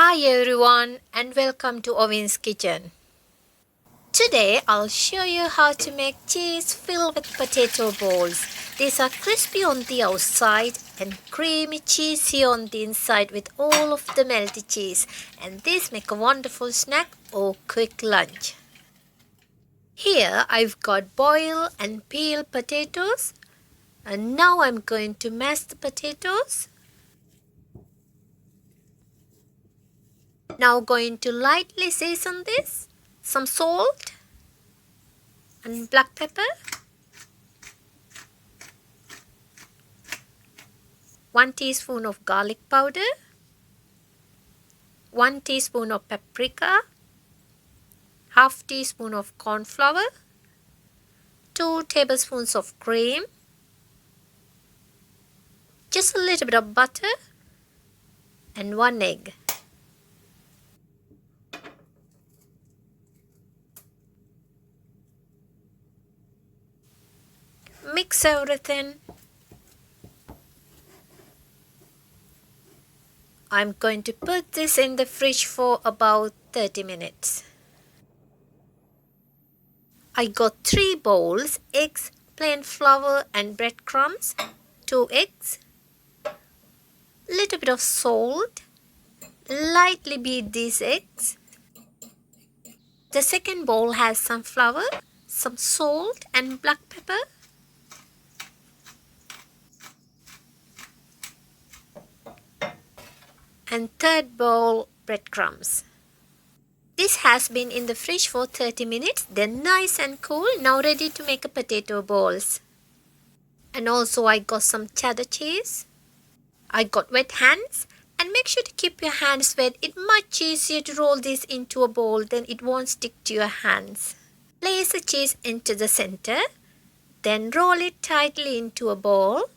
Hi everyone and welcome to Owen's Kitchen. Today I'll show you how to make cheese filled with potato balls. These are crispy on the outside and creamy cheesy on the inside with all of the melty cheese, and these make a wonderful snack or quick lunch. Here I've got boiled and peeled potatoes, and now I'm going to mash the potatoes. Now going to lightly season this, some salt and black pepper, 1 teaspoon of garlic powder, 1 teaspoon of paprika, half teaspoon of corn flour, 2 tablespoons of cream, just a little bit of butter, and 1 egg. Mix everything. I'm going to put this in the fridge for about 30 minutes. I got 3 bowls, eggs, plain flour and breadcrumbs, 2 eggs, little bit of salt, lightly beat these eggs. The second bowl has some flour, some salt and black pepper. And third bowl, breadcrumbs. This has been in the fridge for 30 minutes. They're nice and cool, now ready to make a potato balls. And also I got some cheddar cheese. I got wet hands, and make sure to keep your hands wet. It's much easier to roll this into a bowl, then it won't stick to your hands. Place the cheese into the center, then roll it tightly into a ball.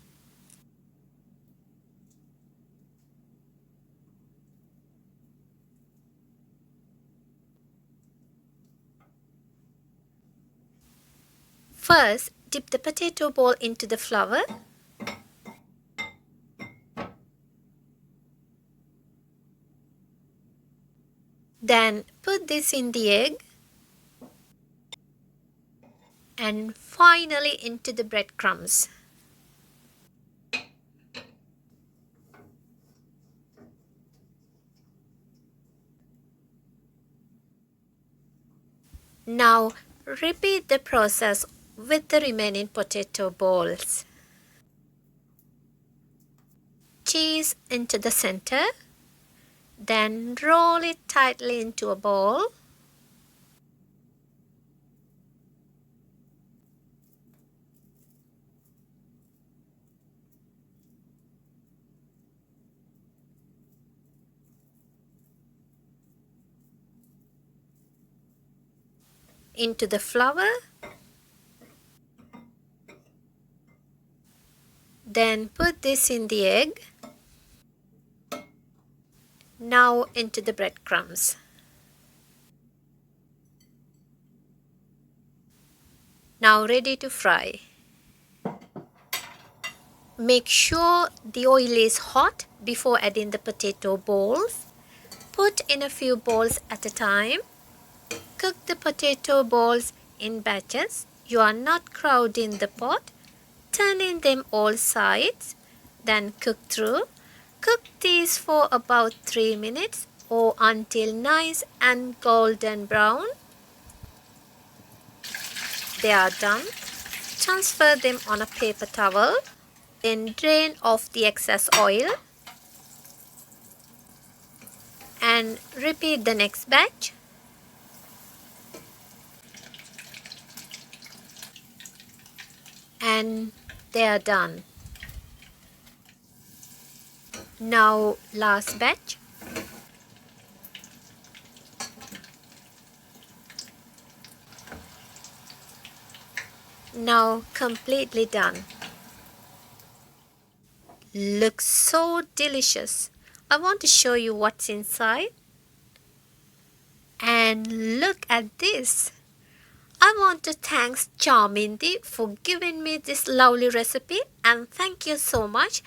First, dip the potato ball into the flour. Then put this in the egg. And finally into the breadcrumbs. Now repeat the process with the remaining potato balls. Cheese into the center, then roll it tightly into a ball. Into the flour, then put this in the egg. Now into the breadcrumbs. Now ready to fry. Make sure the oil is hot before adding the potato balls. Put in a few balls at a time. Cook the potato balls in batches. You are not crowding the pot. Turning them all sides, then cook through. Cook these for about 3 minutes or until nice and golden brown. They are done. Transfer them on a paper towel. Then drain off the excess oil. And repeat the next batch. And they are done. Now last batch. Now completely done. Looks so delicious. I want to show you what's inside. And look at this. I want to thank Charmindi for giving me this lovely recipe, and thank you so much.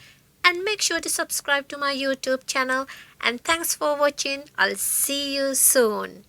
and make sure to subscribe to my YouTube channel. And thanks for watching. I'll see you soon.